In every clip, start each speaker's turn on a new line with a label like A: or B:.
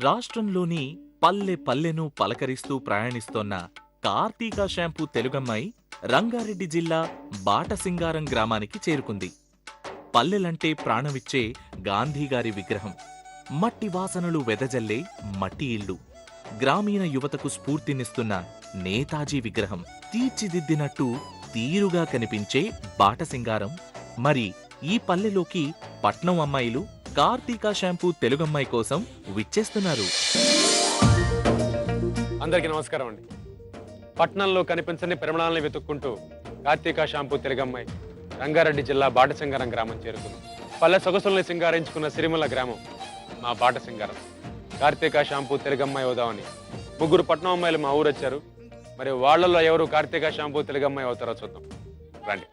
A: రాష్ట్రంలోని పల్లె పల్లెను పలకరిస్తూ ప్రయాణిస్తోన్న కార్తీక షాంపూ తెలుగమ్మాయి రంగారెడ్డి జిల్లా బాటసింగారం గ్రామానికి చేరుకుంది. పల్లెలంటే ప్రాణమిచ్చే గాంధీగారి విగ్రహం, మట్టి వాసనలు వెదజల్లే మట్టి ఇల్లు, గ్రామీణ యువతకు స్ఫూర్తినిస్తున్న నేతాజీ విగ్రహం, తీర్చిదిద్దినట్టు తీరుగా కనిపించే బాటసింగారం. మరి ఈ పల్లెలోకి పట్నం అమ్మాయిలు కార్తీక షాంపూ తెలుగమ్మాయి కోసం విచ్చేస్తున్నారు.
B: అందరికీ నమస్కారం అండి. పట్నంలో కనిపించని పరిమళాలను వెతుక్కుంటూ కార్తీక షాంపూ తెలుగమ్మాయి రంగారెడ్డి జిల్లా బాటసింగారం గ్రామం చేరుకుంది. పల్లె సొగసుల్ని సింగారించుకున్న సిరిమల్ల గ్రామం మా బాటసింగారం. కార్తీక షాంపూ తెలుగమ్మాయి అవుదామని ముగ్గురు పట్నం అమ్మాయిలు మా ఊరు వచ్చారు. మరి వాళ్లలో ఎవరు కార్తీక షాంపూ తెలుగమ్మాయి అవుతారో చూద్దాం రండి.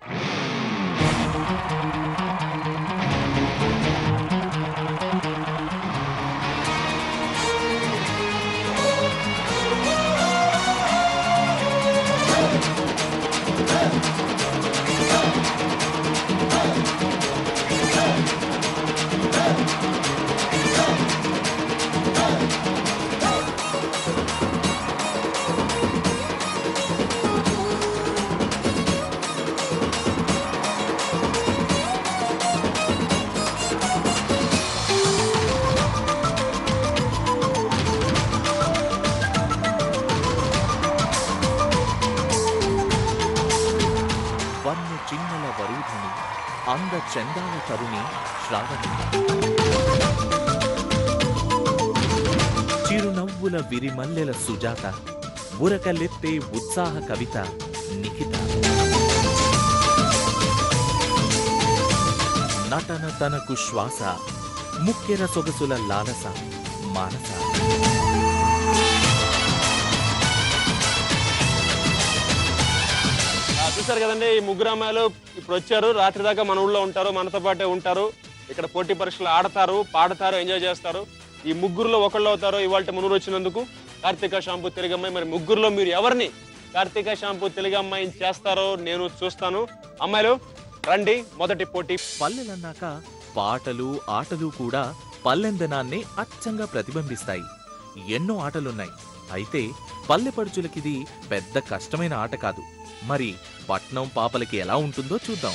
A: వన్య చిన్నల వరూధిని, అంద చందాల తరుణి శ్రావణి, చిరునవ్వుల విరిమల్లెల సుజాత, ఉరకలెత్తే ఉత్సాహ కవిత నిఖిత, నటన తనకు శ్వాస, ముక్కెర సొగసుల లాలస మానస.
B: చూసారు కదండి, ఈ ముగ్గురు అమ్మాయిలు ఇప్పుడు వచ్చారు. రాత్రి దాకా మన ఊళ్ళో ఉంటారు, మనతో పాటే ఉంటారు. ఇక్కడ పోటీ పరీక్షలు ఆడతారు, పాడతారు, ఎంజాయ్ చేస్తారు. ఈ ముగ్గురులో ఒకళ్ళు అవుతారు ఇవాళ మన ఊరు వచ్చినందుకు కార్తీక షాంపూ తెలుగమ్మాయి. మరి ముగ్గురులో మీరు ఎవరిని కార్తీక షాంపూ తెలుగమ్మాయిని చేస్తారో నేను చూస్తాను. అమ్మాయిలు రండి, మొదటి పోటీ.
A: పల్లెలన్నాక పాటలు ఆటలు కూడా పల్లెందనాన్ని అచ్చంగా ప్రతిబింబిస్తాయి. ఎన్నో ఆటలున్నాయి. అయితే పల్లెపడుచులకిది పెద్ద కష్టమైన ఆట కాదు. మరి పట్నం పాపలకి ఎలా ఉంటుందో చూద్దాం.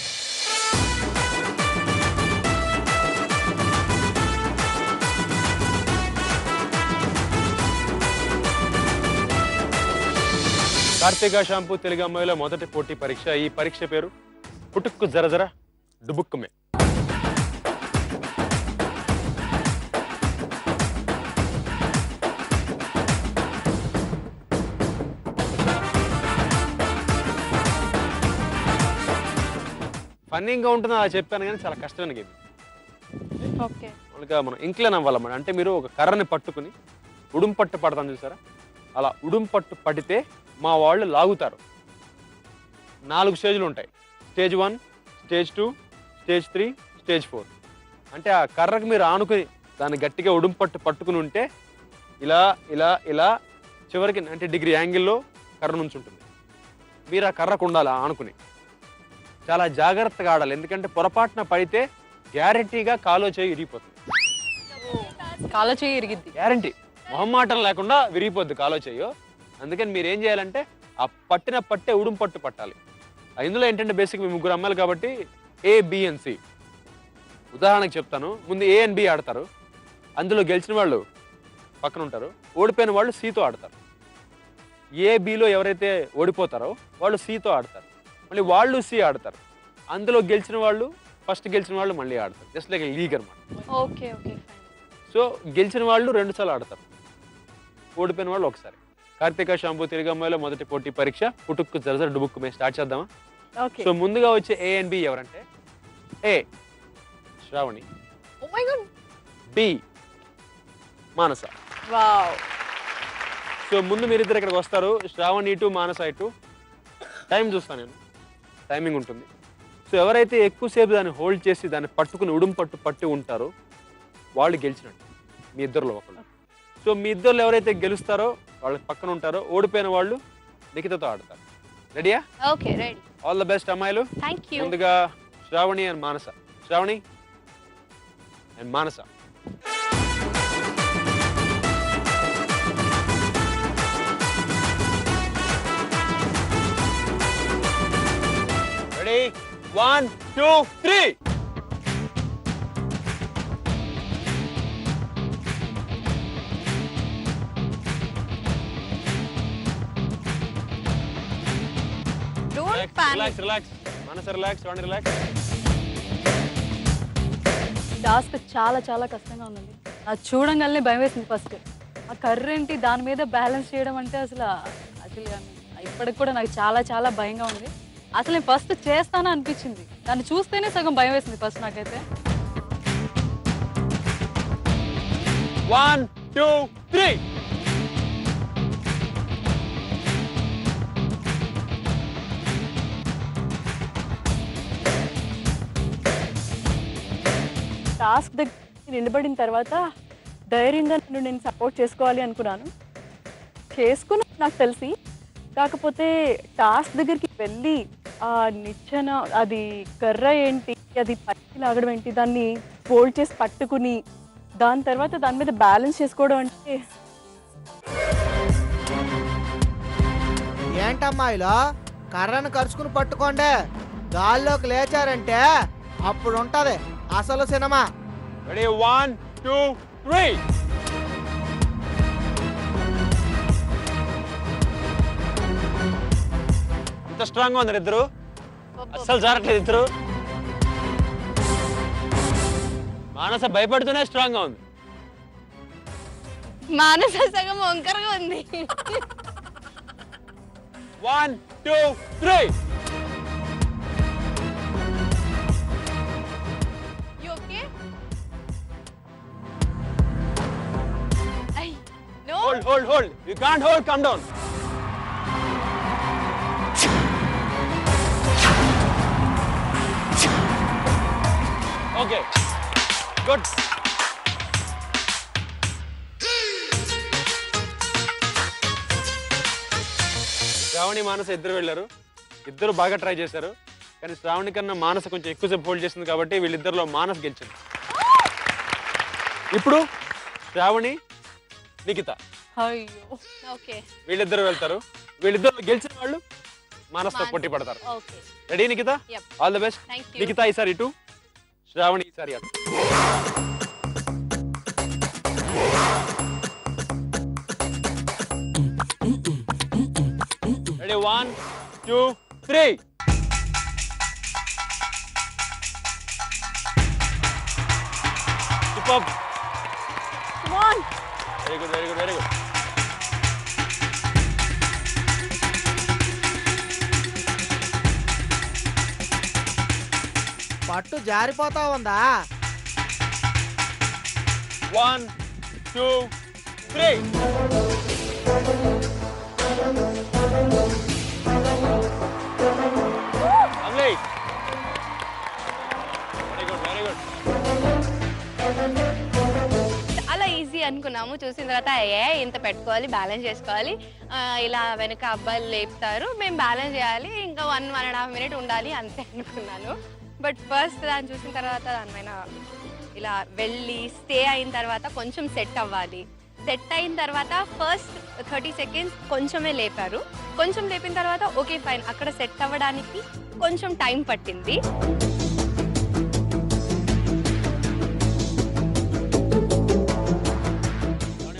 B: కార్తీక షాంపూ తెలుగమ్మాయిలో మొదటి పోటీ పరీక్ష. ఈ పరీక్ష పేరు పుటుక్కు జరజర డుబుక్కుమే. ఫన్నీగా ఉంటుందో అలా చెప్పాను, కానీ చాలా కష్టమైన గేమ్. మనం ఇంక్లైన్ అవ్వాలన్నమాట. అంటే మీరు ఒక కర్రని పట్టుకుని ఉడుం పట్టు పడతాను చూసారా, అలా ఉడుం పట్టు పడితే మా వాళ్ళు లాగుతారు. 4 స్టేజ్లు ఉంటాయి. Stage 1, stage 2, stage 3, stage 4. అంటే ఆ కర్రకు మీరు ఆనుకుని దాన్ని గట్టిగా ఉడుం పట్టు పట్టుకుని ఉంటే ఇలా ఇలా ఇలా చివరికి 90 డిగ్రీ యాంగిల్లో కర్ర నుంచి ఉంటుంది. మీరు ఆ కర్రకు ఉండాలి ఆనుకుని. చాలా జాగ్రత్తగా ఆడాలి, ఎందుకంటే పొరపాటున పడితే గ్యారంటీగా కాలో చేయి విరిగిపోతుంది.
C: కాలో చేయి విరిగిద్ది,
B: గ్యారంటీ, మొహమ్మాటం లేకుండా విరిగిపోద్ది కాలో చేయో. అందుకని మీరు ఏం చేయాలంటే ఆ పట్టిన పట్టే ఉడుం పట్టు పట్టాలి. ఇందులో ఏంటంటే బేసిక్ మీ ముగ్గురు అమ్మాయిలు కాబట్టి A, B and C. ఉదాహరణకు చెప్తాను. ముందు A and B ఆడతారు. అందులో గెలిచిన వాళ్ళు పక్కన ఉంటారు, ఓడిపోయిన వాళ్ళు Cతో ఆడతారు. A, Bలో ఎవరైతే ఓడిపోతారో వాళ్ళు Cతో ఆడతారు. మళ్ళీ వాళ్ళు C ఆడతారు. అందులో గెలిచిన వాళ్ళు ఫస్ట్ గెలిచిన వాళ్ళు మళ్ళీ ఆడతారు. జస్ట్ లైక్ లీగ్ అనమాట.
C: Okay okay.
B: సో గెలిచిన వాళ్ళు 2 సార్లు ఆడతారు, ఓడిపోయిన వాళ్ళు ఒకసారి. కార్తీక షాంపూ తెలుగమ్మాయిలో మొదటి పోటీ పరీక్ష పుటుక్కు జరజర డుబుక్కు మేము స్టార్ట్ చేద్దామా?
C: ఓకే.
B: సో ముందుగా వచ్చే A and B ఎవరంటే A Shravani,
C: oh my god,
B: B Manasa.
C: Wow.
B: So ముందు మీరిద్దరు ఇక్కడికి వస్తారు. శ్రావణి ఇటు, మానస ఇటు. టైం చూస్తాను నేను, టైమింగ్ ఉంటుంది. సో ఎవరైతే ఎక్కువసేపు దాన్ని హోల్డ్ చేసి దాన్ని పట్టుకుని ఉడుం పట్టు పట్టి ఉంటారో వాళ్ళు గెలిచినట్టు, మీ ఇద్దరులో ఒకళ్ళు. సో మీ ఇద్దరులో ఎవరైతే గెలుస్తారో వాళ్ళకి పక్కన ఉంటారో, ఓడిపోయిన వాళ్ళు నిఖితతో ఆడతారు. రెడీయా?
C: Okay, ready.
B: All the best అమ్మాయిలు.
C: థాంక్యూ.
B: ముందుగా Shravani and Manasa. Shravani and Manasa. Ready 1 2 3
C: Don't panic.
B: Relax Manasa relax Shravani relax.
D: Task చాలా చాలా కష్టంగా ఉందండి. అది చూడంగానే భయం వేసింది ఫస్ట్. ఆ కర్రీ ఏంటి దాని మీద బ్యాలెన్స్ చేయడం అంటే అసలు ఇప్పటికి కూడా నాకు చాలా చాలా భయంగా ఉంది. అసలు నేను ఫస్ట్ చేస్తానా అనిపించింది. దాన్ని చూస్తేనే సగం భయం వేసింది ఫస్ట్ నాకైతే.
B: 1 2 3
D: టాస్క్ దగ్గర నిలబడిన తర్వాత ధైర్యంగా నేను సపోర్ట్ చేసుకోవాలి అనుకున్నాను. చేసుకున్నాను నాకు తెలిసి. కాకపోతే టాస్క్ దగ్గరికి వెళ్ళి ఆ నిచ్చెన అది కర్ర ఏంటి అది పట్టి లాగడం ఏంటి దాన్ని ఫోల్డ్ చేసి పట్టుకుని దాని తర్వాత దాని మీద బ్యాలెన్స్ చేసుకోవడం అంటే
E: ఏంటమ్మా ఇలా కర్రను ఖర్చుకుని పట్టుకోండి గాల్లోకి లేచారంటే అప్పుడు ఉంటది అసలు సినిమా.
B: రెడీ 1 2 3 ఇంత స్ట్రాంగ్ గా ఉన్నారు ఇద్దరు. అస్సలు జారట్లేదు ఇద్దరు. మానస భయపడుతూనే స్ట్రాంగ్ గా ఉంది.
C: మానస సగం వంకరగా ఉంది.
B: 1 2 3
C: You okay? Ay, no.
B: hold you can't hold, come down. Okay, good. Shravani మానస ఇద్దరు వెళ్ళారు. ఇద్దరు బాగా ట్రై చేశారు. కానీ శ్రావణి కన్నా మానస కొంచెం ఎక్కువసేపు హోల్డ్ చేసింది కాబట్టి వీళ్ళిద్దరిలో మానస గెలిచింది. ఇప్పుడు శ్రావణి నిఖిత
D: అయ్యో.
C: Okay.
B: వీళ్ళిద్దరు వెళ్తారు. వీళ్ళిద్దరు గెలిచిన వాళ్ళు మానసతో పోటీ పడతారు.
C: Okay.
B: Ready Nikhita?
C: Yep.
B: All the best.
C: Thank you.
B: Nikhita ఈసారి ఇటు, శ్రావణి ఈసారి అటు. Ready 1 2 3 super.
D: Come on.
B: Very good.
E: పట్టు జారిపోతా ఉందా?
B: 1 2 3 Lovely. Very good.
C: అలా ఈజీ అనుకున్నాము. చూసిన తర్వాత ఇంత పెట్టుకోవాలి, బ్యాలెన్స్ చేసుకోవాలి, ఇలా వెనక అబ్బాయిలు లేపుతారు, మేము బ్యాలెన్స్ చేయాలి, ఇంకా 1.5 minutes ఉండాలి అంతే అనుకున్నాను. బట్ ఫస్ట్ దాన్ని చూసిన తర్వాత దానిపైన ఇలా వెళ్ళి స్టే అయిన తర్వాత కొంచెం సెట్ అవ్వాలి. సెట్ అయిన తర్వాత ఫస్ట్ 30 seconds కొంచెమే లేపారు. కొంచెం లేపిన తర్వాత ఓకే ఫైన్, అక్కడ సెట్ అవ్వడానికి కొంచెం టైం పట్టింది.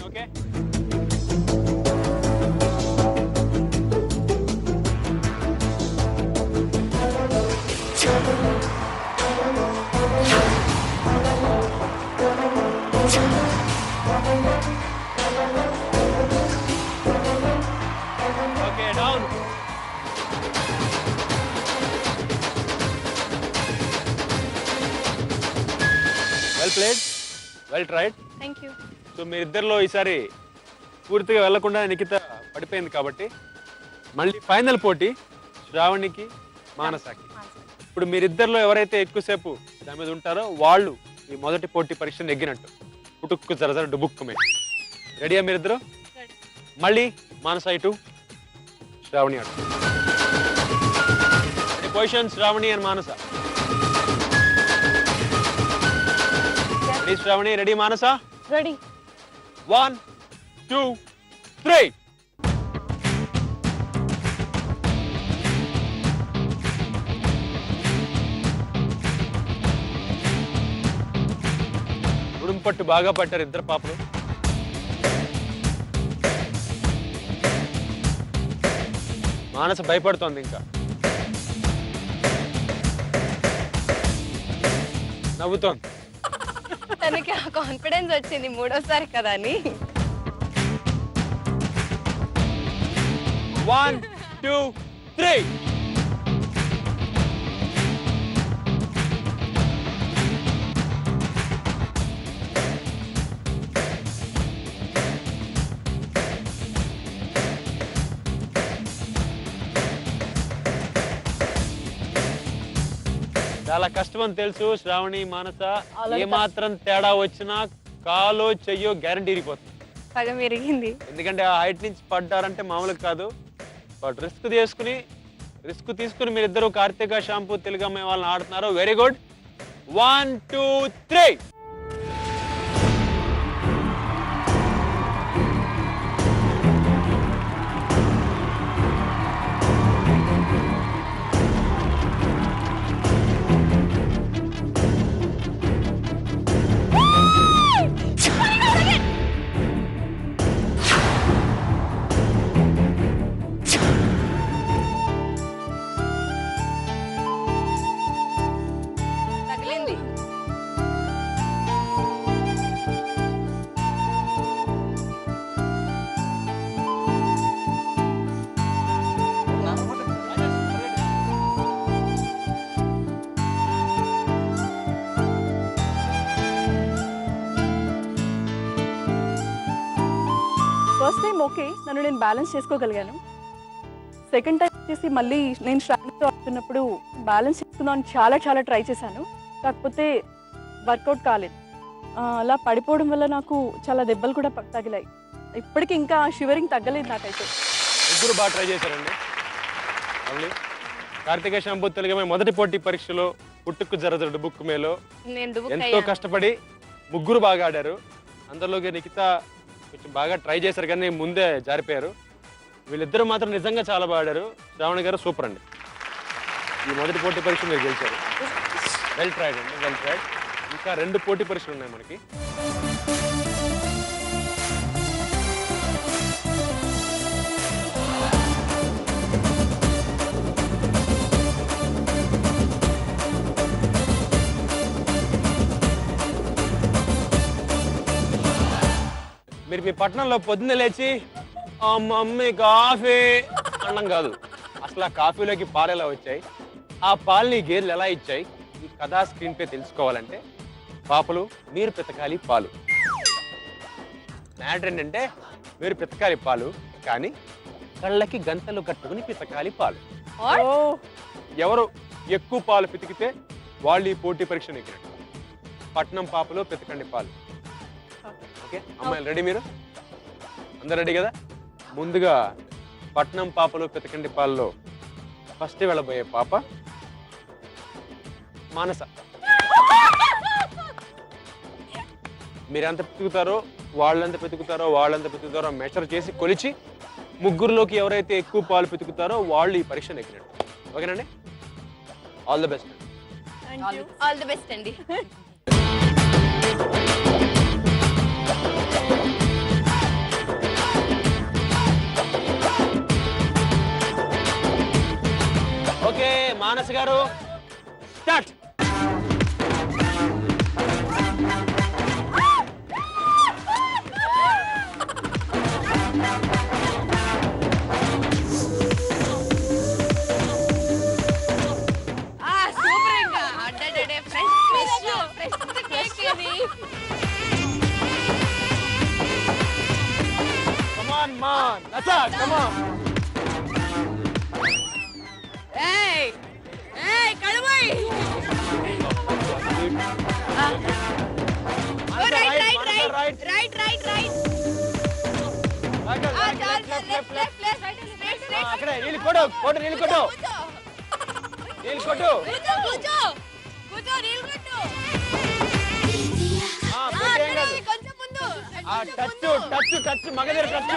B: Okay. Okay, down. Well played. Well tried.
C: Thank you.
B: So మీరిద్దరిలో ఈసారి పూర్తిగా వెళ్లకుండా నిఖిత పడిపోయింది కాబట్టి మళ్ళీ ఫైనల్ పోటీ శ్రావణికి మానసకి. ఇప్పుడు మీరిద్దరిలో ఎవరైతే ఎక్కువసేపు దాని మీద ఉంటారో వాళ్ళు ఈ మొదటి పోటీ పరీక్ష నెగ్గినట్టు. పుట్టుక్కు జరజర డుబుక్కుమే. రెడీయా మీరిద్దరు? మళ్ళీ మానస ఇటు, శ్రావణి అటు. Position Shravani and Manasa. Ready Shravani, ready Manasa?
D: Ready.
B: 1 2 3
D: 1
B: పట్టు బాగా పట్టారు ఇద్దరు పాపలు. మానస భయపడుతోంది ఇంకా. నవ్వుతోంది.
C: తనకి ఆ కాన్ఫిడెన్స్ వచ్చింది మూడోసారి కదా అని.
B: 1 2 3. చాలా కష్టం అని తెలుసు శ్రావణి, మానస.
D: అలాగే
B: ఏమాత్రం తేడా వచ్చినా కాలో చెయ్యో గ్యారంటీ ఇరిగిపోతుంది.
C: సగం విరిగింది.
B: ఎందుకంటే ఆ హైట్ నుంచి పడ్డారంటే మామూలు కాదు. బట్ రిస్క్ తీసుకుని మీరిద్దరు కార్తీక షాంపూ తెలుగు అమ్మాయి వాళ్ళని ఆడుతున్నారు. Very good. 1 2 3.
C: తగిలింది.
D: ఫస్ట్ టైం ఓకే, నన్ను నేను బ్యాలెన్స్ చేసుకోగలిగాను. సెకండ్ టైం వచ్చేసి మళ్ళీ నేను శ్రావణితో ఆడుతున్నప్పుడు బ్యాలెన్స్ చేసుకుందామని చాలా ట్రై చేశాను. కాకపోతే వర్కౌట్ కాలేదు. అలా పడిపోవడం వల్ల నాకు చాలా దెబ్బలు కూడా తగిలాయి. ఇప్పటికీ ఇంకా షివరింగ్ తగ్గలేదు నాకైతే.
B: ముగ్గురు బాగా ట్రై చేశారండి. అవును. కార్తీక షాంపూ తెలుగు అమ్మాయి మొదటి పోటీ పరీక్షలో పుట్టుకు జరదడు బుక్ మేలో
C: నేను డుబుక్
B: ఎంతో
C: అయ్యాను.
B: కష్టపడి ముగ్గురు బాగా ఆడారు. అందులోకి నిఖిత కొంచెం బాగా ట్రై చేశారు కానీ ముందే జారిపోయారు. వీళ్ళిద్దరూ మాత్రం నిజంగా చాలా బాగా ఆడారు. శ్రావణి గారు సూపర్ అండి. ఈ మొదటి పోటీ పరీక్ష మీరు గెలిచారు. వెల్ ట్రైడ్ అండి, వెల్ ట్రైడ్. ఇంకా 2 పోటీ పరీక్షలు ఉన్నాయి మనకి. మీరు మీ పట్టణంలో పొద్దున్నే లేచి ఆ మమ్మీ కాఫీ అనడం కాదు. అసలు ఆ కాఫీలోకి పాలు ఎలా వచ్చాయి, ఆ పాలని గేదెలు ఎలా ఇచ్చాయి, ఈ కథా స్క్రీన్ పే తెలుసుకోవాలంటే పాపలు మీరు పితకాలి పాలు. మ్యాటర్ ఏంటంటే మీరు పితకాలి పాలు, కానీ కళ్ళకి గంతలు కట్టుకుని పితకాలి పాలు.
C: What?
B: ఎవరు ఎక్కువ పాలు పితికితే వాళ్ళు ఈ పోటీ పరీక్ష నెగ్గినట్టు. పట్నం పాపలు పితకండి పాలు. ఓకే అమ్మాయిలు రెడీ? మీరు అందరు రెడీ కదా? ముందుగా పట్నం పాపలు పితకండి పాలలో ఫస్ట్ వెళ్ళబోయే పాప మానస. మీరెంత పితుకుతారో వాళ్ళెంత పితుకుతారో మెషర్ చేసి కొలిచి ముగ్గురులోకి ఎవరైతే ఎక్కువ పాలు పితుకుతారో వాళ్ళు ఈ పరీక్ష నెగ్గినట్టు. ఓకేనండి? All the best.
C: All the best అండి.
B: ఓకే మానస్ గారు స్టార్ట్.
C: సూపర్ ఇంకా అడ్డే ఫ్రెష్ కేక్ ఇది.
B: కమ్ ఆన్ మాన్ నసా కమ్ ఆన్.
C: ఏయ్ కడుమై. రైట్.
B: అక్కడే నీళ్ళు కొట్టు నీళ్ళు కొట్టు.
C: కొంచెం ముందు.
B: Touch Magadheera touch.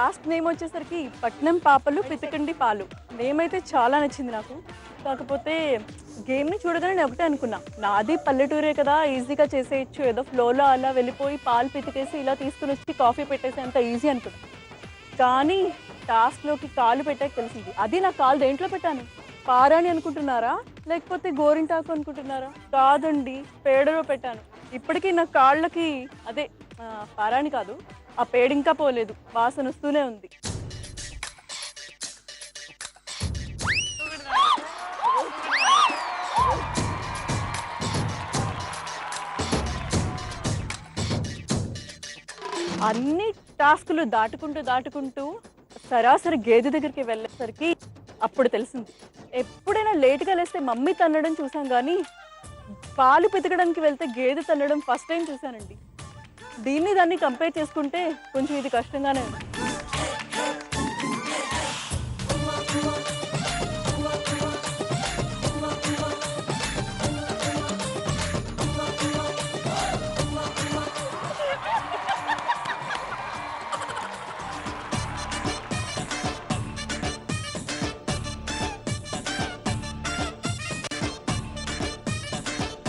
D: Task name వచ్చేసరికి పట్నం పాపలు పితకండి పాలు. నేమ్ అయితే చాలా నచ్చింది నాకు. కాకపోతే గేమ్ని చూడగానే నేను ఒకటే అనుకున్నా, నాది పల్లెటూరే కదా, ఈజీగా చేసేయచ్చు, ఏదో ఫ్లోలో అలా వెళ్ళిపోయి పాలు పితికేసి ఇలా తీసుకుని వచ్చి కాఫీ పెట్టేసి అంత ఈజీ అనుకున్నా. కానీ టాస్క్లోకి కాలు పెట్టాక తెలిసింది, అది నా కాలు దేంట్లో పెట్టాను, పారాని అనుకుంటున్నారా లేకపోతే గోరింటాకు అనుకుంటున్నారా? కాదండి, పేడలో పెట్టాను. ఇప్పటికీ నా కాళ్ళకి అదే పారాని కాదు, ఆ పేడ ఇంకా పోలేదు, వాసన వస్తూనే ఉంది. అన్ని టాస్కులు దాటుకుంటూ సరాసరి గేదె దగ్గరికి వెళ్ళేసరికి అప్పుడు తెలిసింది. ఎప్పుడైనా లేట్గా లేస్తే మమ్మీ తన్నడం చూసాం, కానీ పాలు పితకడానికి వెళ్తే గేదె తన్నడం ఫస్ట్ టైం చూసానండి. దాన్ని కంపేర్ చేసుకుంటే కొంచెం ఇది కష్టంగానే ఉంది.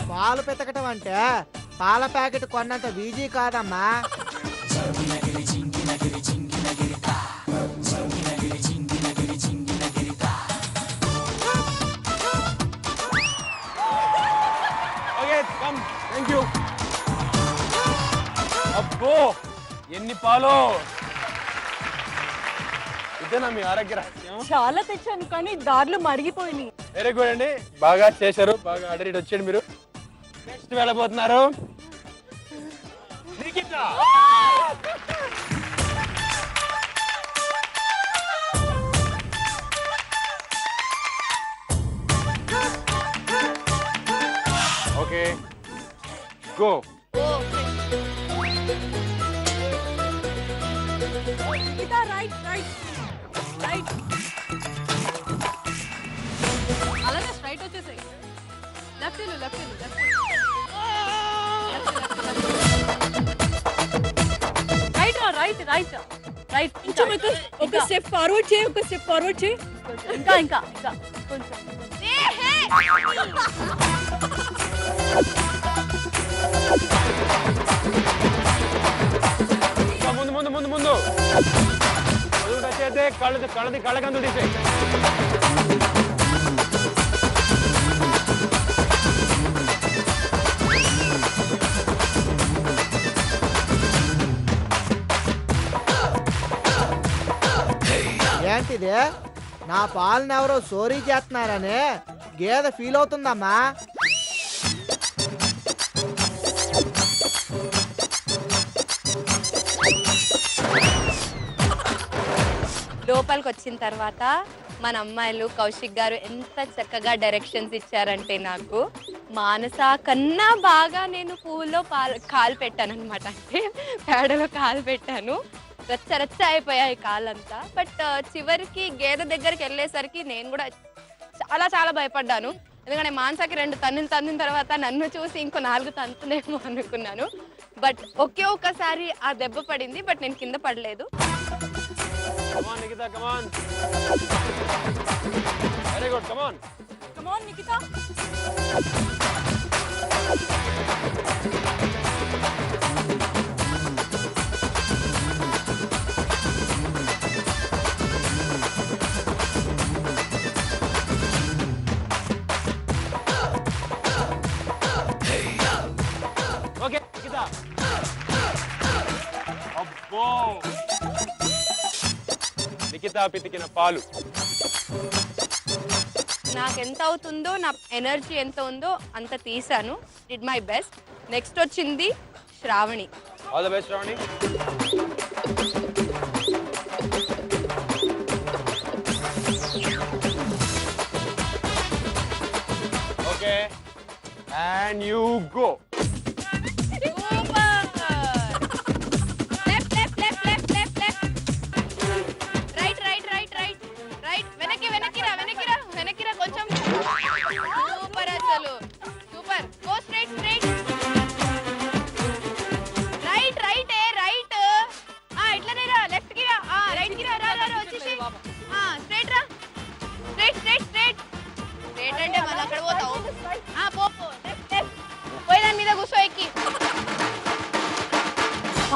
E: పాలు పితకటం అంటే పాల ప్యాకెట్ కొన్నంత ఈజీ కాదమ్మా.
B: Okay come, thank you. అబ్బో ఎన్ని పాలు! ఇదేనా మీ ఆరోగ్య రహస్యం?
D: చాలా తెచ్చాను కానీ దారిలో మరిగిపోయినాయి.
B: వెరీ గుడ్ అండి, బాగా చేశారు, బాగా ఆర్డర్ ఇటు వచ్చాడు. మీరు నెక్స్ట్ వెళ్ళబోతున్నారు నిఖిత. Okay go.
D: అలాగే స్ట్రైట్ వచ్చేసాయి. Left right. ఒక స్టెప్ ఫార్వర్డ్ చేయి, ఇంకా కొంచెం.
B: ముందు అయితే కళ్ళకందులు తీసేయి.
E: ఏంటిది, నా పాలను ఎవరో సోరీ చేస్తున్నారని గేదె ఫీల్ అవుతుందమ్మా.
C: లోపలికి వచ్చిన తర్వాత మన అమ్మాయిలు కౌశిక్ గారు ఎంత చక్కగా డైరెక్షన్స్ ఇచ్చారంటే, నాకు మానస కన్నా బాగా నేను పువ్వులో కాలు పెట్టాను అనమాట. అంటే పేడలో కాలు పెట్టాను, రచ్చ అయిపోయాయి కాళ్ళంతా. బట్ చివరికి గేదె దగ్గరికి వెళ్ళేసరికి నేను కూడా చాలా భయపడ్డాను. ఎందుకంటే మానసకి 2 తన్నులు తన్నిన తర్వాత నన్ను చూసి ఇంకో 4 తంతునేమో అనుకున్నాను. బట్ ఒక్కసారి ఆ దెబ్బ పడింది, బట్ నేను కింద పడలేదు.
B: Come on, Nikita, come on. Very good, come on.
D: Come on, Nikita.
B: Okay, Nikita. Abbo. Nikhita పితికిన పాలు.
C: నాకు ఎంత అవుతుందో, నా ఎనర్జీ ఎంత ఉందో అంత తీసాను. Did my best. నెక్స్ట్ వచ్చింది Shravani.
B: All the best Shravani. Okay and you go.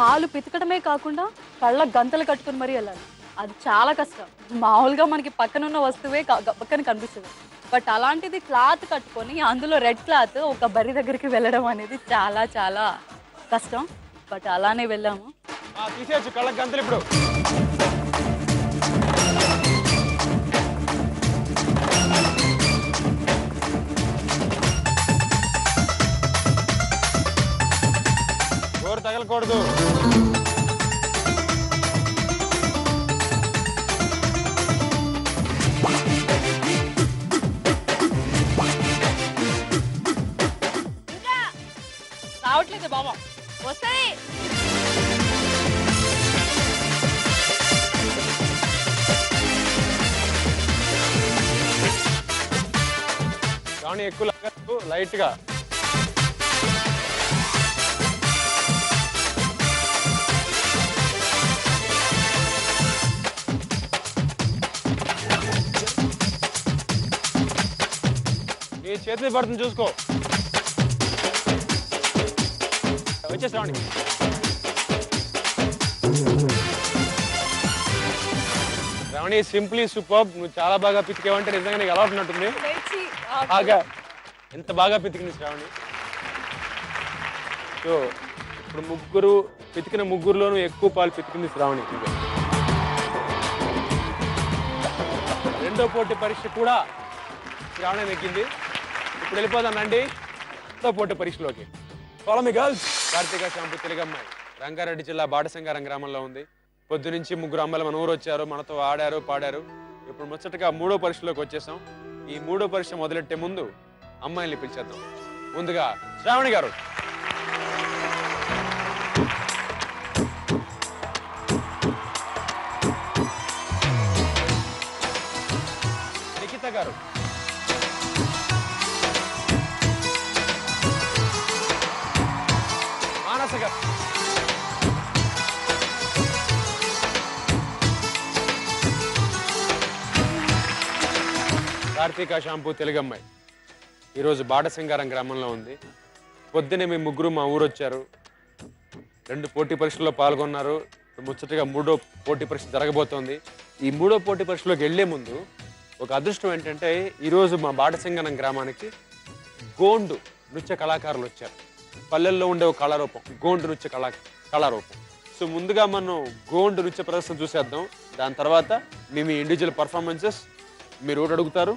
D: కాలు పితకడమే కాకుండా కళ్ళ గంతలు కట్టుకుని మరీ వెళ్ళాలి. అది చాలా కష్టం. మామూలుగా మనకి పక్కనున్న వస్తువే పక్కన కనిపిస్తుంది, బట్ అలాంటిది క్లాత్ కట్టుకొని అందులో రెడ్ క్లాత్ ఒక బరి దగ్గరికి వెళ్ళడం అనేది చాలా చాలా కష్టం. బట్ అలానే వెళ్ళాము.
B: తీసేయచ్చు కళ్ళ గంతలు ఇప్పుడు. తగలకూడదు.
D: రావట్లేదు బాబా.
C: వస్తాయి.
B: కానీ ఎక్కువ లాగదు, లైట్ గా. నీ చేతి పడుతుంది చూసుకో. వచ్చేసి రావణి. రావణి సింప్లీ సూపర్. నువ్వు చాలా బాగా పితికేవంటే నిజంగా నీకు అలవాటు ఉన్నట్టుంది. బాగా ఎంత బాగా పితికింది శ్రావణి. సో ఇప్పుడు పితికిన ముగ్గురులోనూ ఎక్కువ పాలు పితికింది శ్రావణి. రెండో పోటీ పరీక్ష కూడా శ్రావణి నెగ్గింది. ఇప్పుడు వెళ్ళిపోదాం రండి రెండో పోటీ పరీక్షలోకి. Follow me girls. కార్తీక శాంపు తెలుగమ్మాయి రంగారెడ్డి జిల్లా బాటసింగారం గ్రామంలో ఉంది. పొద్దునుంచి ముగ్గురు అమ్మాయిలు మన ఊరు వచ్చారు, మనతో ఆడారు పాడారు. ఇప్పుడు ముచ్చటగా మూడో పరీక్షలోకి వచ్చేసాం. ఈ మూడో పరీక్ష మొదలెట్టే ముందు అమ్మాయిల్ని పిలిచేద్దాం. ముందుగా శ్రావణి గారు. నిఖిత గారు. మానస గారు. కార్తీక షాంపూ తెలుగమ్మాయి ఈరోజు బాటసింగారం గ్రామంలో ఉంది. పొద్దునే మేము ముగ్గురు మా ఊరు వచ్చారు. 2 పోటీ పరీక్షల్లో పాల్గొన్నారు. ముచ్చటగా మూడో పోటీ పరీక్ష జరగబోతోంది. ఈ మూడో పోటీ పరీక్షలోకి వెళ్లే ముందు ఒక అదృష్టం ఏంటంటే ఈరోజు మా బాటసింగారం గ్రామానికి గోండు నృత్య కళాకారులు వచ్చారు. పల్లెల్లో ఉండే ఒక కళారూపం గోండు నృత్య కళారూపం. సో ముందుగా మనం గోండు నృత్య ప్రదర్శన చూసేద్దాం. దాని తర్వాత మీ ఇండివిజువల్ పర్ఫార్మెన్సెస్ మీరు ఓటు అడుగుతారు.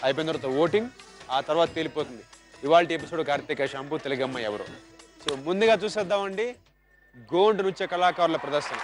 B: అయిపోయిన తర్వాత ఓటింగ్, ఆ తర్వాత తేలిపోతుంది ఇవాళ ఎపిసోడ్ కార్తీక షాంపూ తెలుగమ్మాయి ఎవరు. సో ముందుగా చూసేద్దామండి గోండు నృత్య కళాకారుల ప్రదర్శన.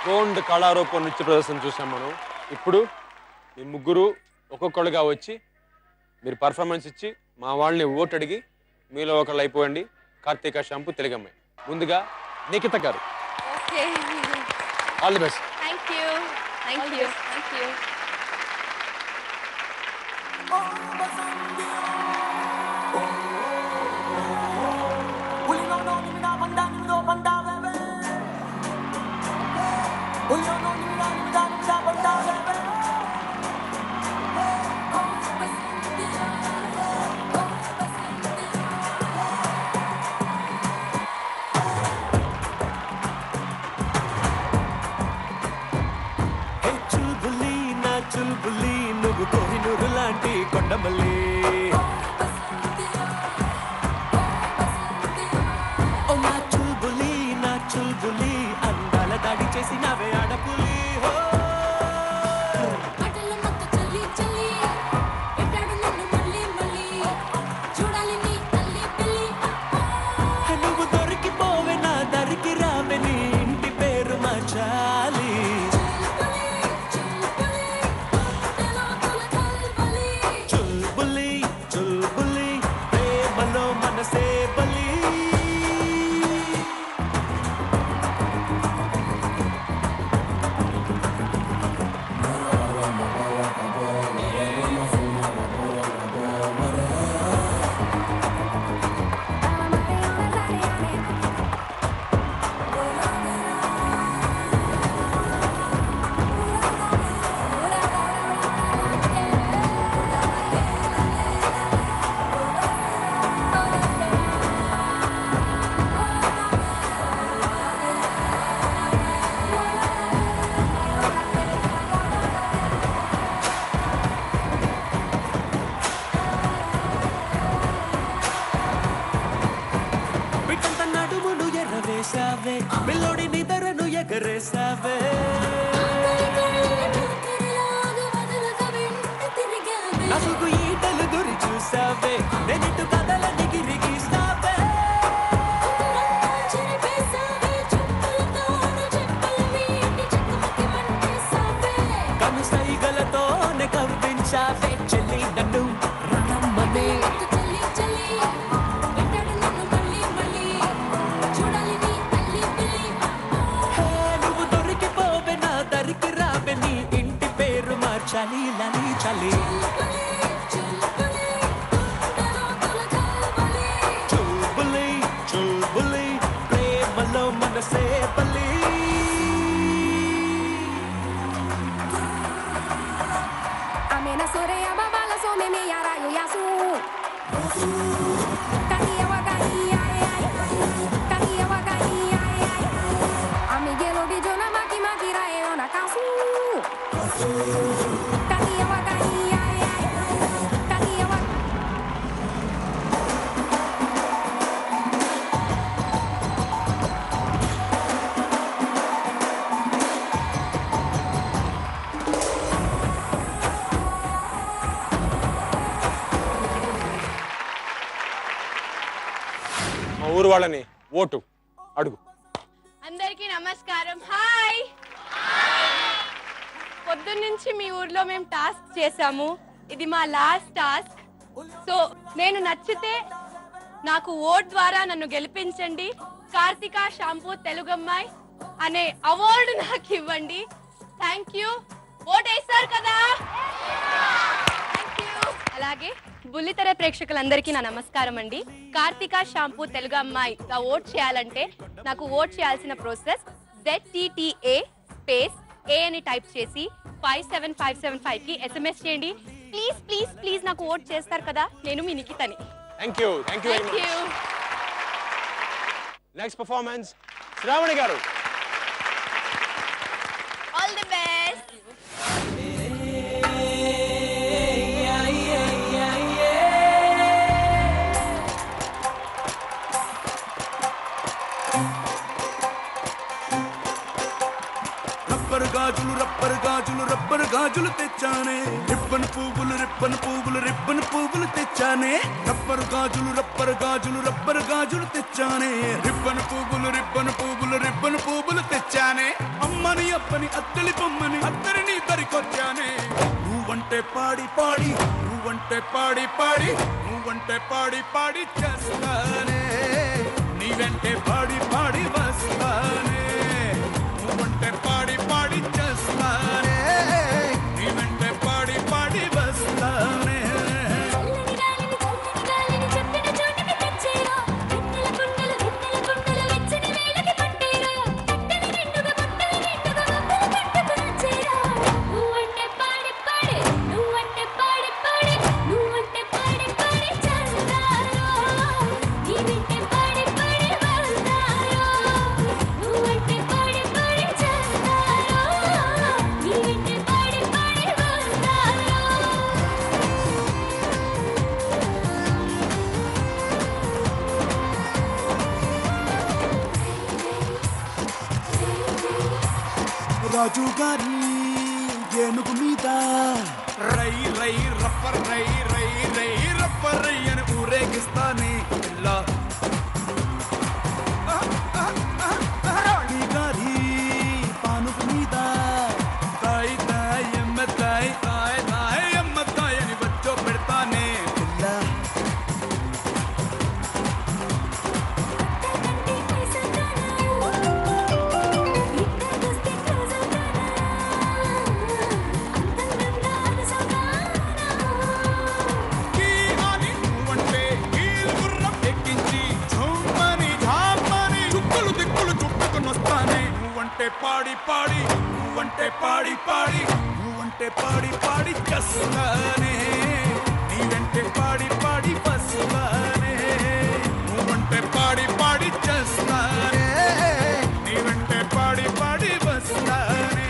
B: కోండ్ కళారూపం నృత్య ప్రదర్శన చూసాం మనం. ఇప్పుడు మీ ముగ్గురు ఒక్కొక్కరుగా వచ్చి మీరు పర్ఫార్మెన్స్ ఇచ్చి మా వాళ్ళని ఓటు అడిగి మీలో ఒకళ్ళు అయిపోయండి. కార్తీక షాంపూ తెలుగమ్మాయి. ముందుగా నిఖిత గారు,
C: okay,
B: all the best.
C: Thank you, thank you, thank you.
F: Chulbuli నువ్వు కోహినూరు లాంటి కొండమల్లి ఓ నా చుల్బులి అందాల దాడి చేసి నావే ఆడపులి నువ్వు దొరికిపోవే నా దరికి రావే నీ ఇంటి పేరు మార్చాలి పిల్లోడి నిదరను ఎగరేసావే నసుగు ఈటలు గురి చూసావే నేనిటు కథల నిగిరి గీస్తావే కను సైగలతోనే కవ్వించావే చెల్లి నన్ను రమ్మనే చలి లలి చలి చుల్బులి చుల్బులి ప్రేమలో మనసే బలి
G: amena soreya babala so me me yara yo yasu kaniya wagai ai kaniya wagai ai amigelo bijona maki maki rae ona kasu
B: మా ఊరు వాళ్ళని ఓటు అడుగు.
C: అందరికీ నమస్కారం. హాయ్. పొద్దున్నుంచి మీ ఊర్లో మేము టాస్క్ చేసాము. ఇది మా లాస్ట్ టాస్క్. సో నేను నచ్చితే నాకు ఓట్ ద్వారా నన్ను గెలిపించండి. కార్తిక షాంపూ తెలుగమ్మాయి అనే అవార్డు నాకు ఇవ్వండి. Thank you. ఓట్ వేస్తారు కదా? అలాగే బుల్లితెర ప్రేక్షకులందరికీ నా నమస్కారం అండి. కార్తిక షాంపూ తెలుగు అమ్మాయిగా ఓట్ చేయాలంటే నాకు ఓట్ చేయాల్సిన ప్రాసెస్ ZTTA స్పేస్ A అని టైప్ చేసి 57575 కి SMS చేయండి. ప్లీజ్ ప్లీజ్ ప్లీజ్ నాకు ఓట్ చేస్తారు కదా? నేను మీ నిఖితని.
B: Thank you very much. Next performance Shravani గారు.
C: All the best.
F: రబ్బర్ గాజులు తెచ్చానే రిబ్బన్ పువ్వులు తెచ్చానే రబ్బర్ గాజులు తెచ్చానే రిబ్బన్ పువ్వులు తెచ్చానే అమ్మ అమ్మని అప్పని అత్తలి పొమ్మని అత్తరిని దరికొచ్చానే నువ్వంటే పాడి పాడి నువ్వంటే పాడి పాడి నువ్వంటే పాడి పాడి చేస్తానే నీ వెంటే పాడి పాడి వస్తానే నువ్వంటే పాడి పాడి చేస్తానే నీ వెంటే పాడి పాడి వస్తానే రాజు గారి ఏనుగు మీద రై రై రప్పర్ రై రై రై రప్పర్ రై అని ఊరేగిస్తానే ఇలా రాణి గారి పానుగు మీద తాయి తాయి ఎమ్మ తాయి తాయి తాయి ఎమ్మ తాయి అని వచ్చో పెడతానే ఇలా పాడి పాడి నువ్వంటే పాడి పాడి నువ్వంటే పాడి పాడి చేస్తానే నీ వెంటే పాడి పాడి వస్తానే నువ్వంటే పాడి పాడి చేస్తానే నీ వెంటే పాడి పాడి వస్తానే.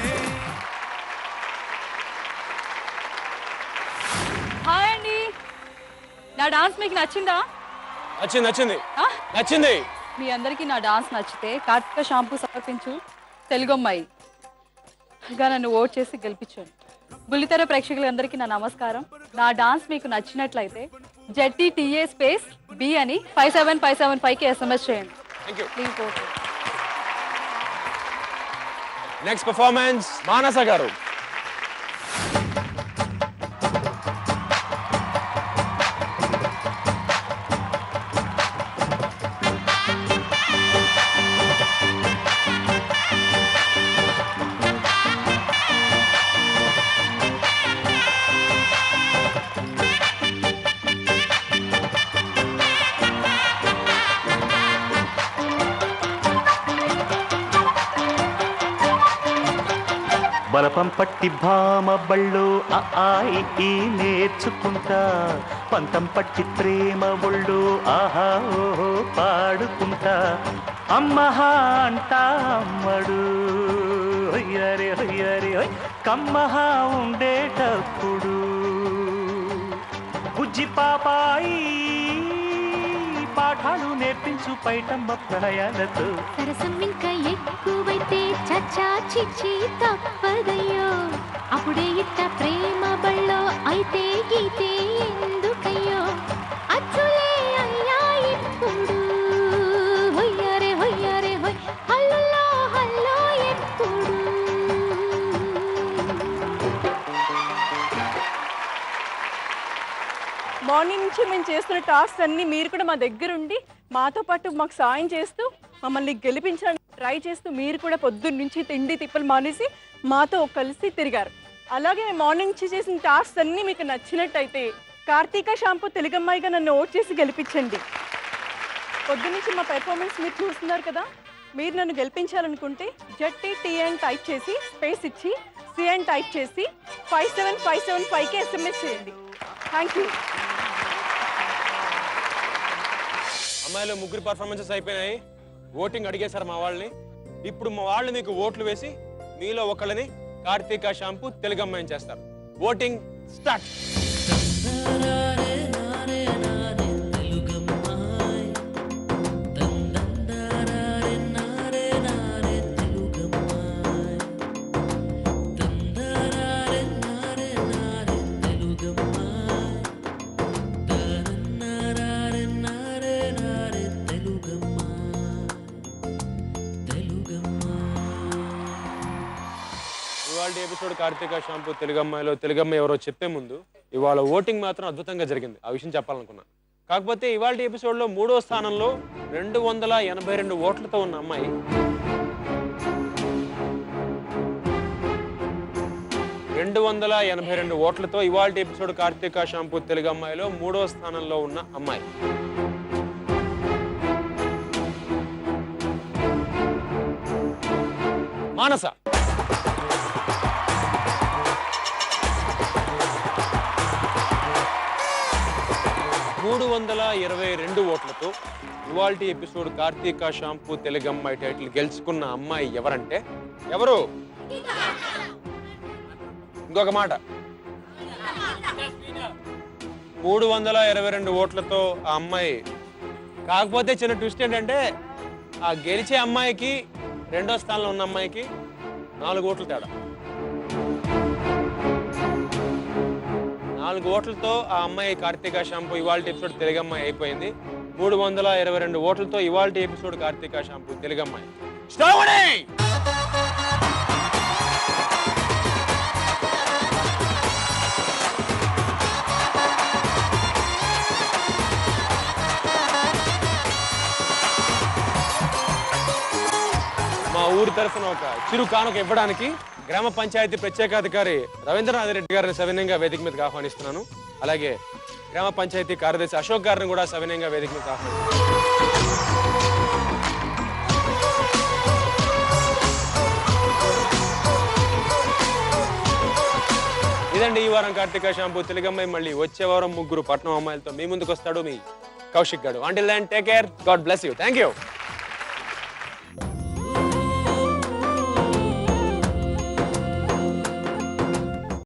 D: హాయ్ అండి, నా డాన్స్ మీకు నచ్చిందా?
B: నచ్చింది
D: ఆ?
B: నచ్చింది.
D: మీ అందరికీ నా డాన్స్ నచ్చితే కార్తిక షాంపూ సమర్పించు తెలుగు అమ్మాయి గా నన్ను ఓట్ చేసి గెలిపించండి. బుల్లితెర ప్రేక్షకులందరికీ నా నమస్కారం. నా డాన్స్ మీకు నచ్చినట్లయితే ZTTA స్పేస్ B అని 57575కి SMS చేయండి.
B: Thank you.
D: Please vote.
B: Next performance Manasa గారు.
H: బలపం పట్టి భామ బళ్ళు ఈ నేర్చుకుంటా పంతం పట్టి ప్రేమ ఒళ్ళు ఆహా ఓహో పాడుకుంటా అమ్మహా అంటా అమ్మడు హొయ్యరే హొయ్యరే హొయ్ కమ్మహా ఉండేటప్పుడు బుజ్జి పాపాయి పాఠాలు నేర్పించు పైటమ్మ ప్రయాణతో
I: సరసం ఇంకా ఎక్కువైతే చచ్చా చిచ్చి తప్పదయ్యో అప్పుడే ఇట్ట ప్రేమ బళ్ళో అయితే గీతే ఎందుకయ్యో అచ్చులే అయ్యా ఇప్పుడు హొయ్యరే హొయ్యరే హొయ్ హల్లులో హల్లో ఎప్పుడు.
D: మార్నింగ్ నుంచి మేము చేస్తున్న టాస్క్ అన్ని మీరు కూడా మా దగ్గర ఉండి మాతో పాటు మాకు సాయం చేస్తూ మమ్మల్ని గెలిపించడానికి ట్రై చేస్తూ మీరు కూడా పొద్దున్న నుంచి తిండి తిప్పలు మానేసి మాతో కలిసి తిరిగారు. అలాగే మార్నింగ్ నుంచి చేసిన టాస్క్ అన్ని మీకు నచ్చినట్టయితే కార్తీక షాంపూ తెలుగమ్మాయిగా నన్ను ఓట్ చేసి గెలిపించండి. పొద్దున్నుంచి మా పెర్ఫార్మెన్స్ మీరు చూస్తున్నారు కదా. మీరు నన్ను గెలిపించాలనుకుంటే ZTTA అని టైప్ చేసి స్పేస్ ఇచ్చి C అని టైప్ చేసి 57575కి SMS చేయండి. Thank you.
B: అమ్మాయిలు ముగ్గురు పర్ఫార్మెన్సెస్ అయిపోయినాయి. ఓటింగ్ అడిగేశారు మా వాళ్ళని. ఇప్పుడు మా వాళ్ళు మీకు ఓట్లు వేసి మీలో ఒకళ్ళని కార్తీక షాంపూ తెలుగు అమ్మాయిని చేస్తారు. Voting start. ఇవాళ ఎపిసోడ్ కార్తీక షాంపూ తెలుగమ్మాయిలో తెలుగమ్మ ఎవరో చెప్పే ముందు ఇవాళ ఓటింగ్ మాత్రం అద్భుతంగా జరిగింది. ఆ విషయం చెప్పాలనుకున్నా. కాకపోతే ఇవాళ ఎపిసోడ్లో 3వ స్థానంలో 282 ఓట్లతో ఉన్న అమ్మాయి 282 ఓట్లతో ఇవాళ ఎపిసోడ్ కార్తీక షాంపూ తెలుగమ్మాయిలో 3వ స్థానంలో ఉన్న అమ్మాయి మానస. 322 ఓట్లతో ఇవాల్టి ఎపిసోడ్ కార్తీక షాంపూ తెలుగమ్మాయి టైటిల్ గెలుచుకున్న అమ్మాయి ఎవరంటే ఎవరు? ఇంకొక మాట, 322 ఓట్లతో ఆ అమ్మాయి. కాకపోతే చిన్న ట్విస్ట్ ఏంటంటే ఆ గెలిచే అమ్మాయికి 2వ స్థానంలో ఉన్న అమ్మాయికి 4 ఓట్లు తేడా. 4 ఓట్లతో ఆ అమ్మాయి కార్తీక షాంపూ ఇవాల్టి ఎపిసోడ్ తెలుగమ్మాయి అయిపోయింది. 322 ఓట్లతో ఇవాల్టి ఎపిసోడ్ కార్తీక షాంపూ తెలుగమ్మాయి. శ్రావణి మా ఊరి తరఫున ఒక చిరు కానుక ఇవ్వడానికి గ్రామ పంచాయతీ ప్రత్యేకాధికారి రవీంద్రనాథ్ రెడ్డి గారిని సవినయంగా వేదిక మీదకి ఆహ్వానిస్తున్నాను. అలాగే గ్రామ పంచాయతీ కార్యదర్శి అశోక్ గారిని కూడా సవినయంగా వేదిక మీదకి ఆహ్వానిస్తున్నాను. ఇదండి ఈ వారం కార్తీక షాంపూ తెలుగమ్మాయి. మళ్ళీ వచ్చే వారం 3 పట్నం అమ్మాయిలతో మీ ముందుకు వస్తాడు మీ కౌశిక్ గారు. Until then take care, God bless you. Thank you.